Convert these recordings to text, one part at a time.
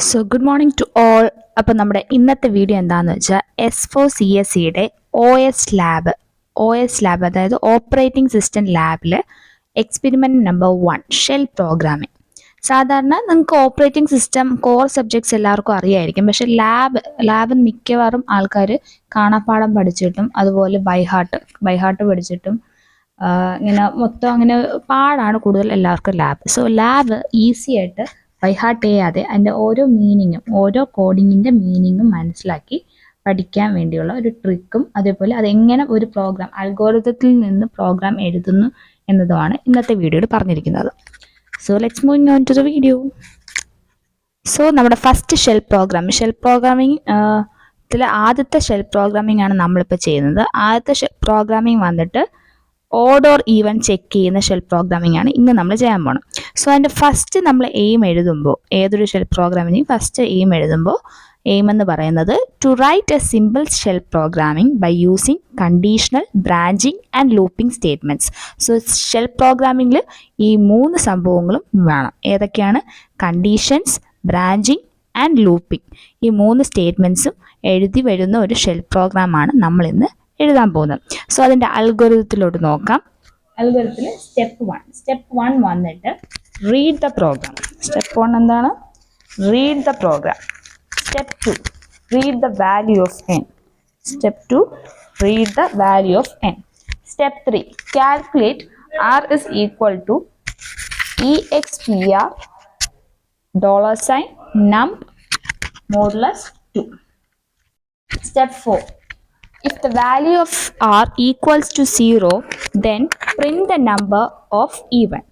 So good morning to all. അപ്പം നമ്മുടെ ഇന്നത്തെ വീഡിയോ എന്താണെന്ന് വെച്ചാൽ S4CSEയുടെ ഒ എസ് ലാബ് അതായത് ഓപ്പറേറ്റിംഗ് സിസ്റ്റം ലാബിൽ എക്സ്പെരിമെൻറ്റ് നമ്പർ 1 ഷെൽ പ്രോഗ്രാമിംഗ്. സാധാരണ നിങ്ങൾക്ക് ഓപ്പറേറ്റിംഗ് സിസ്റ്റം കോർ സബ്ജക്ട്സ് എല്ലാവർക്കും അറിയായിരിക്കും, പക്ഷെ ലാബ് മിക്കവാറും ആൾക്കാർ കാണാപ്പാഠം പഠിച്ചിട്ടും അതുപോലെ ബൈഹാർട്ട് പഠിച്ചിട്ടും ഇങ്ങനെ മൊത്തം അങ്ങനെ പാടാണ് കൂടുതൽ എല്ലാവർക്കും ലാബ്. സോ ലാബ് ഈസി ആയിട്ട് ബൈഹാർട്ട് ചെയ്യാതെ അതിൻ്റെ ഓരോ കോഡിങ്ങിൻ്റെ മീനിങ്ങും മനസ്സിലാക്കി പഠിക്കാൻ വേണ്ടിയുള്ള ഒരു ട്രിക്കും, അതേപോലെ അതെങ്ങനെ ഒരു പ്രോഗ്രാം അൽഗോരിതത്തിൽ നിന്ന് പ്രോഗ്രാം എഴുതുന്നു എന്നതുമാണ് ഇന്നത്തെ വീഡിയോയിൽ പറഞ്ഞിരിക്കുന്നത്. So let's move on to the video. So നമ്മുടെ ഫസ്റ്റ് ഷെൽ പ്രോഗ്രാമിംഗ് ആദ്യത്തെ ഷെൽ പ്രോഗ്രാമിംഗ് ആണ് നമ്മളിപ്പോൾ ചെയ്യുന്നത്. ആദ്യത്തെ ഷെൽ പ്രോഗ്രാമിംഗ് വന്നിട്ട് ഓഡ് ഓർ ഈവൻ ചെക്ക് ചെയ്യുന്ന ഷെൽ പ്രോഗ്രാമിംഗ് ആണ് ഇന്ന് നമ്മൾ ചെയ്യാൻ പോകണം. സോ അതിൻ്റെ ഫസ്റ്റ് നമ്മൾ എയിം എഴുതുമ്പോൾ, ഏതൊരു ഷെൽ പ്രോഗ്രാമിൻ്റെയും ഫസ്റ്റ് എയിം എന്ന് പറയുന്നത് to write a simple shell programming by using conditional, branching and looping statements. So shell പ്രോഗ്രാമിങ്ങിൽ ഈ 3 സംഭവങ്ങളും വേണം. ഏതൊക്കെയാണ്? Conditions, branching and looping. ഈ 3 സ്റ്റേറ്റ്മെൻറ്റ്സും എഴുതി വരുന്ന ഒരു ഷെൽ പ്രോഗ്രാമാണ് നമ്മളിന്ന് എഴുതാൻ പോകുന്നത്. സോ അതിൻ്റെ അൽഗോരിതത്തിലോട്ട് നോക്കാം. അൽഗോരിതത്തിൽ സ്റ്റെപ്പ് 1 വന്നിട്ട് റീഡ് ദ പ്രോഗ്രാം. സ്റ്റെപ്പ് 1 എന്താണ്? Read the program. Step 2 read the value of n. Step 2 read the value of n. Step 3 calculate r is equal to expr $num modulus 2. Step 4 if the value of r equals to 0, then print the number of even.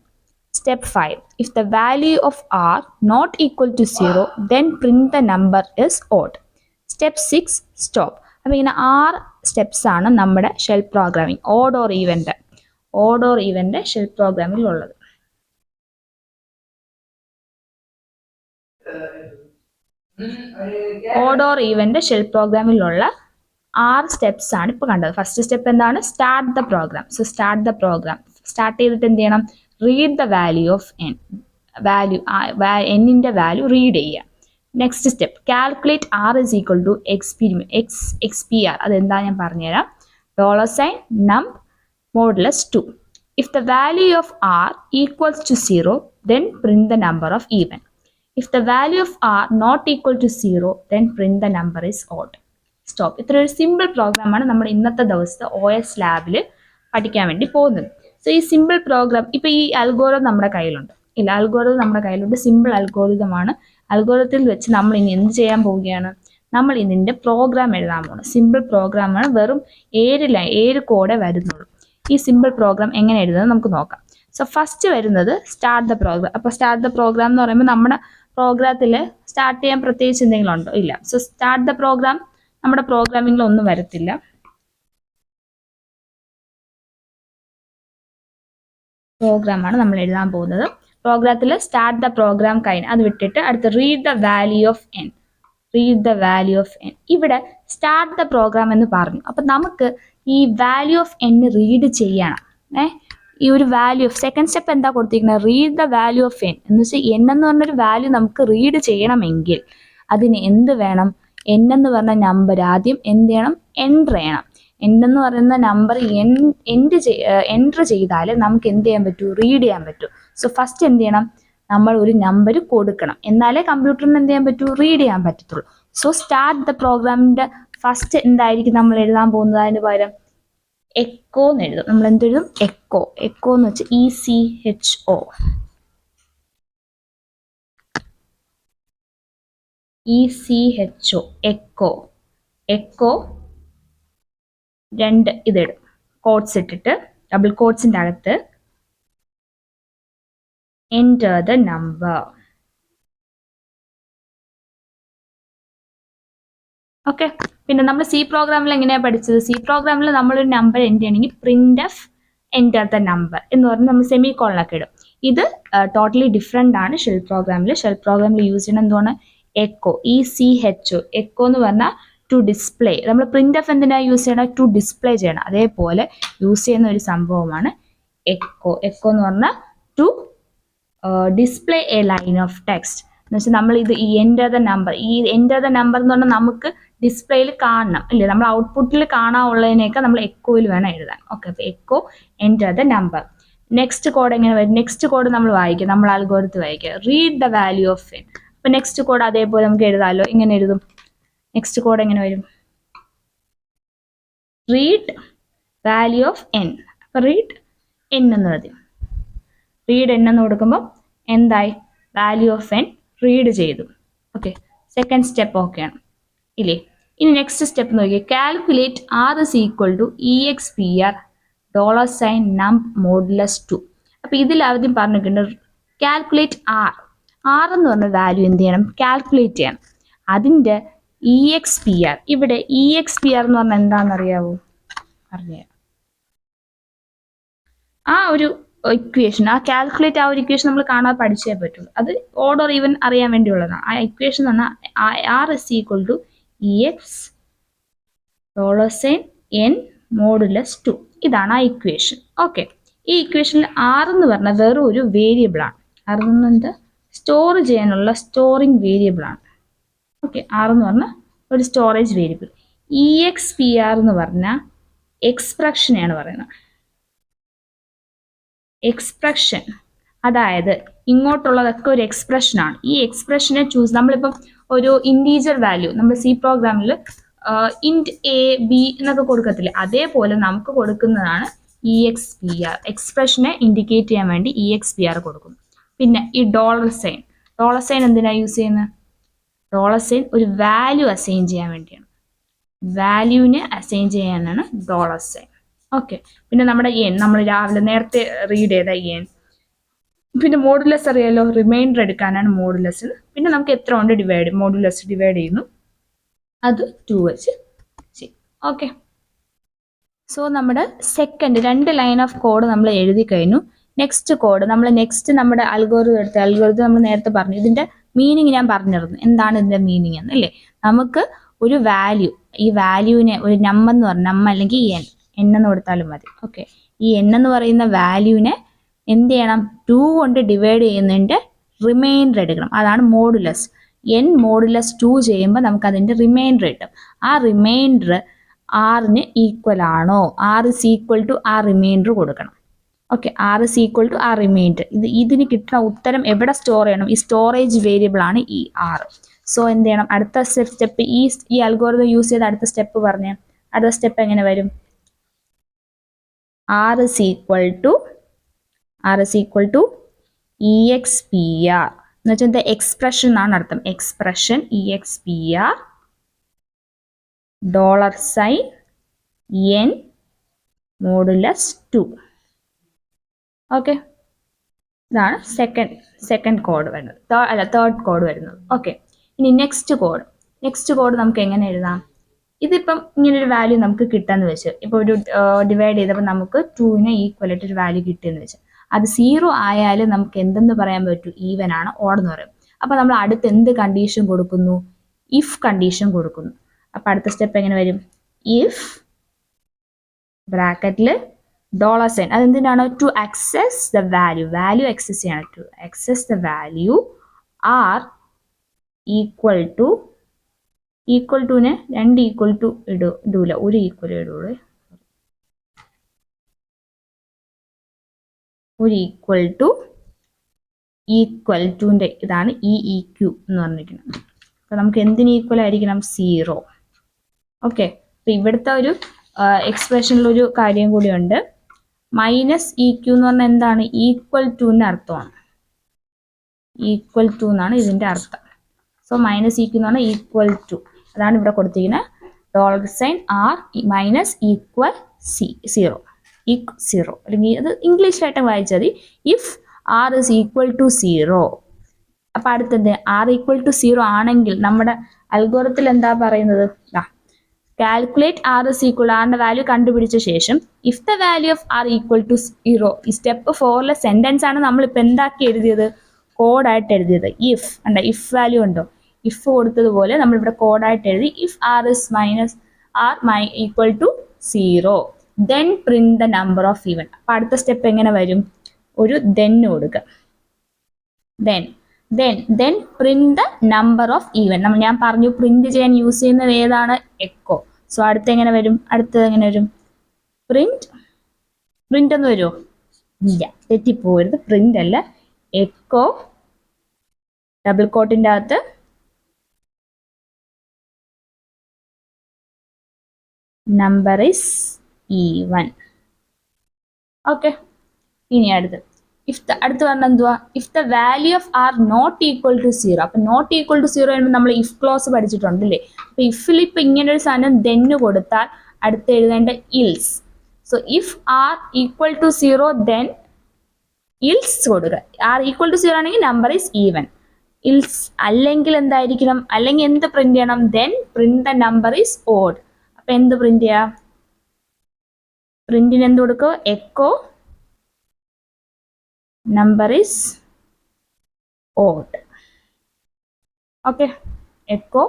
Step 5 if the value of r not equal to 0, then print the number is odd. Step 6 stop. അപ്പോൾ ഇങ്ങനെ 6 steps ആണ് നമ്മുടെ shell programming odd or ഈവൻ്റെ shell പ്രോഗ്രാമിൽ ഉള്ളത്. Odd or ഈവൻ്റെ shell പ്രോഗ്രാമിലുള്ള 6 steps ആണ് ഇപ്പോൾ കണ്ടത്. ഫസ്റ്റ് സ്റ്റെപ്പ് എന്താണ്? Start the program. So start the program. Start ചെയ്തിട്ട് എന്ത് ചെയ്യണം? Read the value of n. എന്നിൻ്റെ വാല്യൂ റീഡ് ചെയ്യുക. Next step calculate r is equal to expr. അതെന്താ ഞാൻ പറഞ്ഞുതരാം. $num modulus 2. If the value of r equals to 0, then print the number of even. If the value of r not equal to 0, then print the number is odd. Stop. ഇത്ര ഒരു simple പ്രോഗ്രാമാണ് നമ്മൾ ഇന്നത്തെ ദിവസത്തെ OS ലാബിൽ പഠിക്കാൻ വേണ്ടി പോകുന്നത്. സോ ഈ സിമ്പിൾ പ്രോഗ്രാം ഇപ്പോൾ ഈ അൽഗോരിതം നമ്മുടെ കയ്യിലുണ്ട്. സിമ്പിൾ അൽഗോരിതമാണ്. അൽഗോരിതത്തിൽ വെച്ച് നമ്മൾ ഇനി എന്ത് ചെയ്യാൻ പോവുകയാണ്? നമ്മൾ ഇതിൻ്റെ പ്രോഗ്രാം എഴുതാൻ പോകുന്നത്. സിമ്പിൾ പ്രോഗ്രാമാണ്. വെറും 7 കോഡേ വരുന്നുള്ളൂ. ഈ സിമ്പിൾ പ്രോഗ്രാം എങ്ങനെ എഴുതുന്നത് നമുക്ക് നോക്കാം. സോ ഫസ്റ്റ് വരുന്നത് സ്റ്റാർട്ട് ദ പ്രോഗ്രാം. അപ്പോൾ സ്റ്റാർട്ട് ദ പ്രോഗ്രാം എന്ന് പറയുമ്പോൾ നമ്മുടെ പ്രോഗ്രാമത്തിൽ സ്റ്റാർട്ട് ചെയ്യാൻ പ്രത്യേകിച്ച് എന്തെങ്കിലും ഉണ്ടോ? ഇല്ല. സോ സ്റ്റാർട്ട് ദ പ്രോഗ്രാം നമ്മുടെ പ്രോഗ്രാമിംഗിൽ ഒന്നും വരത്തില്ല. പ്രോഗ്രാമാണ് നമ്മൾ എഴുതാൻ പോകുന്നത്. പ്രോഗ്രാമത്തിൽ സ്റ്റാർട്ട് ദ പ്രോഗ്രാം കഴിഞ്ഞ് അത് വിട്ടിട്ട് അടുത്ത് read the value of n. ഇവിടെ സ്റ്റാർട്ട് ദ പ്രോഗ്രാം എന്ന് പറഞ്ഞു. അപ്പം നമുക്ക് ഈ വാല്യൂ ഓഫ് n റീഡ് ചെയ്യണം. ഈ ഒരു വാല്യൂ ഓഫ് സെക്കൻഡ് സ്റ്റെപ്പ് എന്താ കൊടുത്തിരിക്കുന്നത്? Read the value of n എന്ന് വെച്ചാൽ n എന്ന് പറഞ്ഞൊരു വാല്യൂ നമുക്ക് റീഡ് ചെയ്യണമെങ്കിൽ അതിന് എന്ത് വേണം? n എന്ന് പറഞ്ഞ നമ്പർ ആദ്യം എന്ത് ചെയ്യണം? എൻ്റർ ചെയ്യണം. n എന്ന് പറയുന്ന നമ്പർ എൻ്റർ ചെയ്താൽ നമുക്ക് എന്ത് ചെയ്യാൻ പറ്റൂ? റീഡ് ചെയ്യാൻ പറ്റൂ. സോ ഫസ്റ്റ് എന്ത് ചെയ്യണം? നമ്മൾ ഒരു നമ്പർ കൊടുക്കണം, എന്നാലേ കമ്പ്യൂട്ടറിന് എന്ത് ചെയ്യാൻ പറ്റൂ? റീഡ് ചെയ്യാൻ പറ്റത്തുള്ളൂ. സോ സ്റ്റാർട്ട് ദ പ്രോഗ്രാമിൻ്റെ ഫസ്റ്റ് എന്തായിരിക്കും നമ്മൾ എഴുതാൻ പോകുന്നത്? അതിന് പകരം എക്കോ എന്ന് എഴുതും. നമ്മൾ എന്തെഴുതും? എക്കോ എന്ന് വെച്ചാൽ ECHO എക്കോ 2 ഇതിടും. കോഡ്സ് ഇട്ടിട്ട് ഡബിൾ കോഡ്സിൻ്റെ അകത്ത് എൻ്റർ ദ നമ്പർ. ഓക്കെ. പിന്നെ നമ്മൾ സി പ്രോഗ്രാമിൽ എങ്ങനെയാണ് പഠിച്ചത്? സി പ്രോഗ്രാമിൽ നമ്മളൊരു നമ്പർ എൻ്റർ ചെയ്യണമെങ്കിൽ printf എൻ്റർ ദ നമ്പർ എന്ന് പറഞ്ഞ് നമ്മൾ സെമി കോളനൊക്കെ ഇടും. ഇത് ടോട്ടലി ഡിഫറെൻ്റ് ആണ് ഷെൽ പ്രോഗ്രാമിൽ യൂസ് ചെയ്യണം. എന്താണ്? എക്കോ ECHO എക്കോ എന്ന് പറഞ്ഞാൽ ടു ഡിസ്പ്ലേ. നമ്മൾ printf എന്തിനാണ് യൂസ് ചെയ്യണം? ടു ഡിസ്പ്ലേ ചെയ്യണം. അതേപോലെ യൂസ് ചെയ്യുന്ന ഒരു സംഭവമാണ് എക്കോ എന്ന് പറഞ്ഞാൽ to display A line of text. എന്ന് വെച്ചാൽ നമ്മൾ ഇത് ഈ എൻ്റർ ദ നമ്പർ, ഈ എൻ്റർ ദ നമ്പർ എന്ന് പറഞ്ഞാൽ നമുക്ക് ഡിസ്പ്ലേയിൽ കാണണം അല്ലേ, നമ്മൾ ഔട്ട്പുട്ടിൽ കാണാനുള്ളതിനെയൊക്കെ നമ്മൾ എക്കോയിൽ വേണം എഴുതാൻ. ഓക്കെ, അപ്പോൾ echo enter the number. Next code എങ്ങനെ വരും? നെക്സ്റ്റ് കോഡ് നമ്മൾ വായിക്കുക, നമ്മൾ അൽഗോരിതം വായിക്കുക. Read the value of n. അപ്പോൾ നെക്സ്റ്റ് കോഡ് അതേപോലെ നമുക്ക് എഴുതാമല്ലോ. ഇങ്ങനെ എഴുതും. നെക്സ്റ്റ് കോഡ് എങ്ങനെ വരും? Read value of n. അപ്പോൾ റീഡ് എൻ എന്ന് എഴുതി. റീഡ് എൻ എന്ന് കൊടുക്കുമ്പോൾ എന്തായി? വാല്യൂ ഓഫ് എൻ റീഡ് ചെയ്തു. ഓക്കെ, സെക്കൻഡ് സ്റ്റെപ്പ് ഓക്കെയാണ് ഇല്ലേ? ഇനി നെക്സ്റ്റ് സ്റ്റെപ്പ് നോക്കിയാൽ calculate r is equal to EXPR $num modulus 2. അപ്പോൾ ഇതിൽ ആദ്യം പറഞ്ഞിട്ടുണ്ട് കാൽക്കുലേറ്റ് ആർ. ആർ എന്ന് പറഞ്ഞ വാല്യൂ എന്ത് ചെയ്യണം? കാൽക്കുലേറ്റ് ചെയ്യണം. അതിൻ്റെ EXPR, ഇവിടെ EXPR എന്ന് പറഞ്ഞാൽ എന്താണെന്നറിയാവോ? അറിയാം. ആ ഒരു ഇക്വേഷൻ, ആ കാൽക്കുലേറ്റ്, ആ ഒരു ഇക്വേഷൻ നമ്മൾ കാണാതെ പഠിച്ചേ പറ്റുള്ളൂ. അത് ഓർഡർ ഈവൻ അറിയാൻ വേണ്ടിയുള്ളതാണ്. ആ ഇക്വേഷൻ എന്ന് പറഞ്ഞാൽ r is equal to EX $n modulus 2. ഇതാണ് ആ ഇക്വേഷൻ. ഓക്കെ, ഈ ഇക്വേഷനിൽ ആർ എന്ന് പറഞ്ഞാൽ വെറും ഒരു വേരിയബിൾ ആണ്. ആർ എന്ന് എന്താ? സ്റ്റോർ ചെയ്യാനുള്ള സ്റ്റോറിങ് വേരിയബിൾ ആണ്. ഓക്കെ, ആർ എന്ന് പറഞ്ഞാൽ ഒരു സ്റ്റോറേജ് വേരിയബിൾ. EXPR എന്ന് പറഞ്ഞാൽ എക്സ്പ്രഷനെയാണ് പറയുന്നത്. എക്സ്പ്രഷൻ, അതായത് ഇങ്ങോട്ടുള്ളതൊക്കെ ഒരു എക്സ്പ്രഷനാണ്. ഈ എക്സ്പ്രഷനെ ചൂസ്, നമ്മളിപ്പം ഒരു ഇൻറ്റീജർ വാല്യൂ നമ്മൾ സി പ്രോഗ്രാമിൽ ഇൻറ്റ് എ ബി എന്നൊക്കെ കൊടുക്കത്തില്ലേ, അതേപോലെ നമുക്ക് കൊടുക്കുന്നതാണ് EXPR. എക്സ്പ്രഷനെ ഇൻഡിക്കേറ്റ് ചെയ്യാൻ വേണ്ടി EXPR കൊടുക്കും. പിന്നെ ഈ ഡോളർ സൈൻ, ഡോളർ സൈൻ എന്തിനാണ് യൂസ് ചെയ്യുന്നത്? ഡോളർ സൈൻ ഒരു വാല്യൂ അസൈൻ ചെയ്യാൻ വേണ്ടിയാണ്. വാല്യൂവിനെ അസൈൻ ചെയ്യാനാണ് ഡോളർ സൈൻ. ഓക്കെ, പിന്നെ നമ്മുടെ എൻ, നമ്മൾ രാവിലെ നേരത്തെ റീഡ് ചെയ്ത എൻ. പിന്നെ മോഡുലസ് അറിയാലോ, റിമൈൻഡർ എടുക്കാനാണ് മോഡുലസ്. പിന്നെ നമുക്ക് എത്ര കൊണ്ട് ഡിവൈഡ്, മോഡുലസ് ഡിവൈഡ് ചെയ്യുന്നു, അത് 2 വെച്ച് ചെയ്യും. ഓക്കെ, സോ നമ്മുടെ സെക്കൻഡ് 2 ലൈൻ ഓഫ് കോഡ് നമ്മൾ എഴുതി കഴിഞ്ഞു. നെക്സ്റ്റ് കോഡ് നമ്മൾ നമ്മുടെ അൽഗോരിതം എടുത്ത അൽഗോരിതം നമ്മൾ നേരത്തെ പറഞ്ഞു. ഇതിൻ്റെ മീനിങ് ഞാൻ പറഞ്ഞിരുന്നു, എന്താണ് ഇതിൻ്റെ മീനിങ് എന്ന് അല്ലേ. നമുക്ക് ഒരു വാല്യൂ, ഈ വാല്യൂവിനെ ഒരു നമ്പർ എന്ന് പറഞ്ഞാൽ നമ്പർ അല്ലെങ്കിൽ എൻ എന്ന് കൊടുത്താലും മതി. ഓക്കെ, ഈ എൻ എന്ന് പറയുന്ന വാല്യൂവിനെ എന്ത് ചെയ്യണം? 2 കൊണ്ട് ഡിവൈഡ് ചെയ്യുന്നതിൻ്റെ റിമൈൻഡർ എടുക്കണം. അതാണ് മോഡുലസ്. എൻ മോഡുലസ് 2 ചെയ്യുമ്പോൾ നമുക്ക് അതിൻ്റെ റിമൈൻഡർ കിട്ടും. ആ റിമൈൻഡർ ആറിന് ഈക്വൽ ആണോ? ആർ ഇസ് ഈക്വൽ ടു ആ റിമൈൻഡർ കൊടുക്കണം. Okay, r is equal to ആ റിമൈൻഡർ. ഇതിന് കിട്ടുന്ന ഉത്തരം എവിടെ സ്റ്റോർ ചെയ്യണം? ഈ സ്റ്റോറേജ് വേരിയബിൾ ആണ് ഈ ആർ. സോ എന്ത് ചെയ്യണം? അടുത്ത സ്റ്റെപ്പ്, ഈ അൽഗോരിതം യൂസ് ചെയ്ത് അടുത്ത സ്റ്റെപ്പ് പറഞ്ഞേ. അടുത്ത സ്റ്റെപ്പ് എങ്ങനെ വരും? R is equal to EXPR എന്ന് വെച്ചാൽ ഇത് എക്സ്പ്രഷൻ എന്നാണ് അർത്ഥം. Expression EXPR $n modulus 2. Okay, ഇതാണ് സെക്കൻഡ് കോഡ് വരുന്നത്. തേർഡ് കോഡ് വരുന്നത്. ഓക്കെ, ഇനി നെക്സ്റ്റ് കോഡ് നമുക്ക് എങ്ങനെ എഴുതാം? ഇതിപ്പം ഇങ്ങനൊരു വാല്യൂ നമുക്ക് കിട്ടാന്ന് വെച്ച്, ഇപ്പോൾ ഒരു ഡിവൈഡ് ചെയ്തപ്പോൾ നമുക്ക് 2ന് ഈക്വൽ ആയിട്ട് ഒരു വാല്യൂ കിട്ടിയെന്ന് വെച്ചാൽ, അത് 0 ആയാലും നമുക്ക് എന്തെന്ന് പറയാൻ പറ്റും? ഈവൻ ആണ്, ഓഡ് എന്ന് പറയും. അപ്പോൾ നമ്മൾ അടുത്ത് എന്ത് കണ്ടീഷൻ കൊടുക്കുന്നു? ഇഫ് കണ്ടീഷൻ കൊടുക്കുന്നു. അപ്പോൾ അടുത്ത സ്റ്റെപ്പ് എങ്ങനെ വരും? ഇഫ് ബ്രാക്കറ്റിൽ ഡോളർ സൈൻ, അതെന്തിനാണ്? To access the value access ചെയ്യണം. To access the value R equal ടുനെ 2 ഈക്വൽ ടു ഇടൂല, ഒരു ഈക്വൽ ഇടുള്ളൂ. ഒരു ഈക്വൽ ടുൻ്റെ ഇതാണ് EEQ എന്ന് പറഞ്ഞിരിക്കുന്നത്. അപ്പോൾ നമുക്ക് എന്തിന് ഈക്വൽ ആയിരിക്കണം? 0. ഓക്കെ, അപ്പോൾ ഇവിടുത്തെ ഒരു എക്സ്പ്രഷനിലൊരു കാര്യം കൂടിയുണ്ട്. -EQ എന്ന് പറഞ്ഞാൽ എന്താണ്? ഈക്വൽ ടുവിൻ്റെ അർത്ഥമാണ്. ഈക്വൽ ടു എന്നാണ് ഇതിൻ്റെ അർത്ഥം. സോ -EQ എന്ന് പറഞ്ഞാൽ ഈക്വൽ ടു, അതാണ് ഇവിടെ കൊടുത്തിരിക്കുന്നത്. Dollar sign r minus equal 0, അല്ലെങ്കിൽ അത് ഇംഗ്ലീഷിലായിട്ട് വായിച്ചാൽ മതി. If r is equal to 0. അപ്പം അടുത്തത് ആർ ഈക്വൽ ടു 0 ആണെങ്കിൽ നമ്മുടെ അൽഗോരിതത്തിൽ എന്താ പറയുന്നത്? കാൽക്കുലേറ്റ് ആർ ഇസ് ഈക്വൽ, ആറിൻ്റെ വാല്യൂ കണ്ടുപിടിച്ച ശേഷം if the value of r equal to 0, ഈ സ്റ്റെപ്പ് 4ലെ സെൻറ്റൻസ് ആണ് നമ്മളിപ്പോൾ എന്താക്കി എഴുതിയത്? കോഡായിട്ട് എഴുതിയത്. ഇഫ് വാല്യൂ ഉണ്ടോ? ഇഫ് കൊടുത്തതുപോലെ നമ്മളിവിടെ കോഡായിട്ട് എഴുതി. If r is equal to 0 then print the number of even. അപ്പോൾ അടുത്ത സ്റ്റെപ്പ് എങ്ങനെ വരും? ഒരു then കൊടുക്കുക. then then print the number of even. ഞാൻ പറഞ്ഞു പ്രിന്റ് ചെയ്യാൻ യൂസ് ചെയ്യുന്നത് ഏതാണ്? എക്കോ. സോ അടുത്ത എങ്ങനെ വരും? അടുത്തത് എങ്ങനെ വരും? പ്രിന്റ് എന്ന് വരുമോ? ഇല്ല, തെറ്റിപ്പോകരുത്. പ്രിന്റ് അല്ല, എക്കോ ഡബിൾ കോട്ടിൻ്റെ അകത്ത് നമ്പർ ഇസ് ഈവൻ. ഓക്കെ, ഇനി അടുത്ത് അടുത്ത് പറഞ്ഞ എന്തുവാ? If the value of r not equal to zero. അപ്പൊ നോട്ട് ഈക്വൽ ടു സീറോ വരുമ്പോൾ നമ്മൾ ഇഫ് ക്ലോസ് പഠിച്ചിട്ടുണ്ടല്ലേ. അപ്പൊ ഇഫിൽ ഇപ്പൊ ഇങ്ങനെ ഒരു സാധനം ദെന്ന് കൊടുത്താൽ അടുത്ത് എഴുതേണ്ട else. So if r equal to zero then else കൊടുക്കുക. ആർ ഈക്വൽ ടു സീറോ ആണെങ്കിൽ നമ്പർ ഈസ് ഈവൻ. ഇൽസ് അല്ലെങ്കിൽ എന്തായിരിക്കണം? അല്ലെങ്കിൽ എന്ത് പ്രിന്റ് ചെയ്യണം? Then print the number is odd. അപ്പൊ എന്ത് പ്രിന്റ് ചെയ്യാം? പ്രിന്റിന് എന്ത് കൊടുക്കുക? Echo number is odd. ഓക്കെ, എക്കോ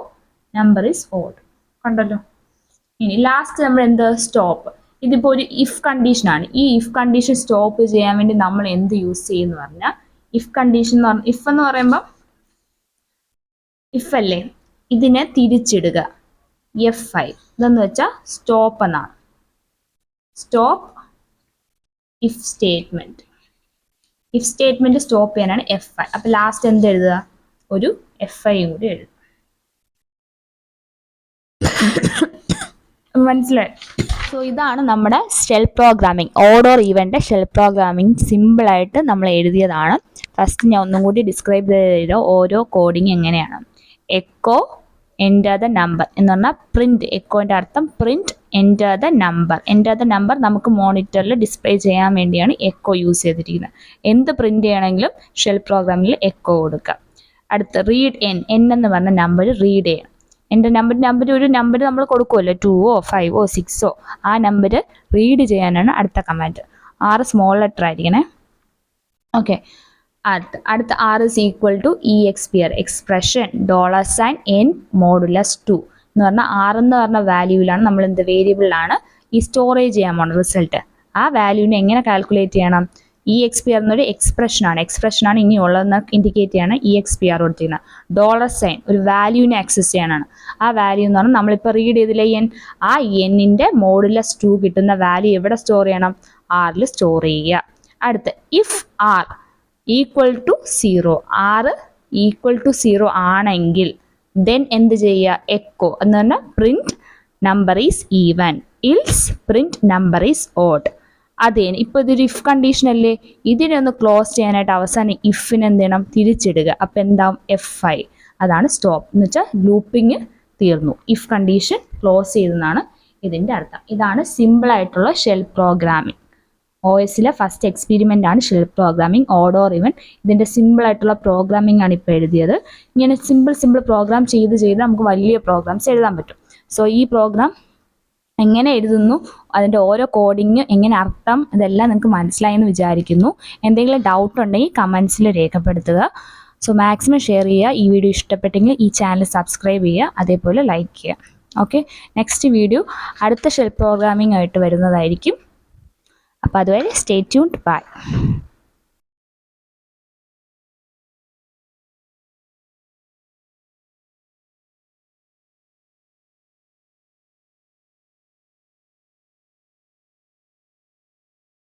നമ്പർ ഇസ് ഓഡ്. കണ്ടല്ലോ. ഇനി ലാസ്റ്റ് നമ്മൾ എന്ത്? സ്റ്റോപ്പ്. ഇതിപ്പോൾ ഒരു ഇഫ് കണ്ടീഷനാണ്. ഈ ഇഫ് കണ്ടീഷൻ സ്റ്റോപ്പ് ചെയ്യാൻ വേണ്ടി നമ്മൾ എന്ത് യൂസ് ചെയ്യുന്നു പറഞ്ഞാൽ, ഇഫ് കണ്ടീഷൻ എന്ന് പറഞ്ഞാൽ ഇഫ് എന്ന് പറയുമ്പോൾ ഇഫ് അല്ലേ, ഇതിനെ തിരിച്ചിടുക. F5 ഇതെന്ന് വെച്ചാൽ സ്റ്റോപ്പ് എന്നാണ്. Stop if statement. If statement stop ചെയ്യാനാണ് F5. അപ്പൊ ലാസ്റ്റ് എന്ത് എഴുതുക? ഒരു F5 കൂടി എഴുതുക. മനസ്സിലായി? സോ ഇതാണ് നമ്മുടെ ഷെൽ പ്രോഗ്രാമിംഗ്, ഓഡ് ഓർ ഈവൻ്റെ ഷെൽ പ്രോഗ്രാമിംഗ്. സിമ്പിളായിട്ട് നമ്മൾ എഴുതിയതാണ്. ഫസ്റ്റ് ഞാൻ ഒന്നും കൂടി ഡിസ്ക്രൈബ് ചെയ്ത ഓരോ കോഡിങ് എങ്ങനെയാണ്. എക്കോ എൻ്റർ ദ നമ്പർ എന്ന് പറഞ്ഞാൽ പ്രിന്റ്. എക്കോൻ്റെ അർത്ഥം print enter the number. Enter the number നമുക്ക് മോണിറ്ററിൽ ഡിസ്പ്ലേ ചെയ്യാൻ വേണ്ടിയാണ് എക്കോ യൂസ് ചെയ്തിരിക്കുന്നത്. എന്ത് പ്രിന്റ് ചെയ്യണമെങ്കിലും ഷെൽ പ്രോഗ്രാമിൽ എക്കോ കൊടുക്കുക. അടുത്ത് റീഡ് എൻ എന്ന് പറഞ്ഞ നമ്പർ റീഡ് ചെയ്യണം. എൻ്റെ നമ്പർ ഒരു നമ്പർ നമ്മൾ കൊടുക്കുമല്ലോ, 2ഓ 5ഓ 6ഓ, ആ നമ്പർ റീഡ് ചെയ്യാനാണ് അടുത്ത കമാൻഡ്. R സ്മോൾ ലെറ്റർ ആയിരിക്കണേ. ഓക്കെ, അടുത്ത R is equal to EXPR expression $n modulus 2 എന്ന് പറഞ്ഞാൽ R എന്ന് പറഞ്ഞ വാല്യൂവിലാണ് നമ്മൾ എന്ത് വേരിയബിളിലാണ് ഈ സ്റ്റോറേജ് ചെയ്യാൻ പോകണം റിസൾട്ട്. ആ വാല്യൂവിനെ എങ്ങനെ കാൽക്കുലേറ്റ് ചെയ്യണം? EXPR എന്നൊരു എക്സ്പ്രഷനാണ് ഇനി ഉള്ളതെന്ന് ഇൻഡിക്കേറ്റ് ചെയ്യാണ് EXPR കൊടുത്തിരിക്കുന്നത്. $, ഒരു വാല്യൂവിനെ ആക്സസ് ചെയ്യാനാണ്. ആ വാല്യൂ എന്ന് പറഞ്ഞാൽ നമ്മളിപ്പോൾ റീഡ് ചെയ്തില്ലേ n, ആ n-ന്റെ മോഡുലസ് 2 കിട്ടുന്ന വാല്യൂ എവിടെ സ്റ്റോർ ചെയ്യണം? R-ൽ സ്റ്റോർ ചെയ്യുക. അടുത്ത് if R equal to 0, R equal to 0 ആണെങ്കിൽ ദെൻ എന്ത് ചെയ്യുക? എക്കോ എന്ന് പറഞ്ഞാൽ print number is even, else print number is odd. അതേ, ഇപ്പോൾ ഇതൊരു ഇഫ് കണ്ടീഷൻ അല്ലേ, ഇതിനെ ഒന്ന് ക്ലോസ് ചെയ്യാനായിട്ട് അവസാനം ഇഫിന് എന്ത് ചെയ്യണം? തിരിച്ചിടുക. അപ്പം എന്താവും? F5. അതാണ് സ്റ്റോപ്പ് എന്ന് വെച്ചാൽ ലൂപ്പിങ് തീർന്നു. ഇഫ് കണ്ടീഷൻ ക്ലോസ് ചെയ്തെന്നാണ് ഇതിൻ്റെ അർത്ഥം. ഇതാണ് സിമ്പിളായിട്ടുള്ള ഷെൽ പ്രോഗ്രാമിംഗ്. OSലെ ഫസ്റ്റ് എക്സ്പെരിമെൻ്റ് ആണ് shell programming, odd or even. ഇതിൻ്റെ സിമ്പിളായിട്ടുള്ള പ്രോഗ്രാമിംഗ് ആണ് ഇപ്പോൾ എഴുതിയത്. ഇങ്ങനെ സിമ്പിൾ പ്രോഗ്രാം ചെയ്ത് നമുക്ക് വലിയ പ്രോഗ്രാംസ് എഴുതാൻ പറ്റും. സോ ഈ പ്രോഗ്രാം എങ്ങനെ എഴുതുന്നു, അതിൻ്റെ ഓരോ കോഡിങ് എങ്ങനെ അർത്ഥം, ഇതെല്ലാം നിങ്ങൾക്ക് മനസ്സിലായെന്ന് വിചാരിക്കുന്നു. എന്തെങ്കിലും ഡൗട്ട് ഉണ്ടെങ്കിൽ കമൻസിൽ രേഖപ്പെടുത്തുക. സോ മാക്സിമം ഷെയർ ചെയ്യുക. ഈ വീഡിയോ ഇഷ്ടപ്പെട്ടെങ്കിൽ ഈ ചാനൽ സബ്സ്ക്രൈബ് ചെയ്യുക, അതേപോലെ ലൈക്ക് ചെയ്യുക. ഓക്കെ, നെക്സ്റ്റ് വീഡിയോ അടുത്ത ഷെൽ പ്രോഗ്രാമിംഗ് ആയിട്ട് വരുന്നതായിരിക്കും. അപ്പോൾ അതുവരെ സ്റ്റേ ട്യൂൺഡ്. ബൈ.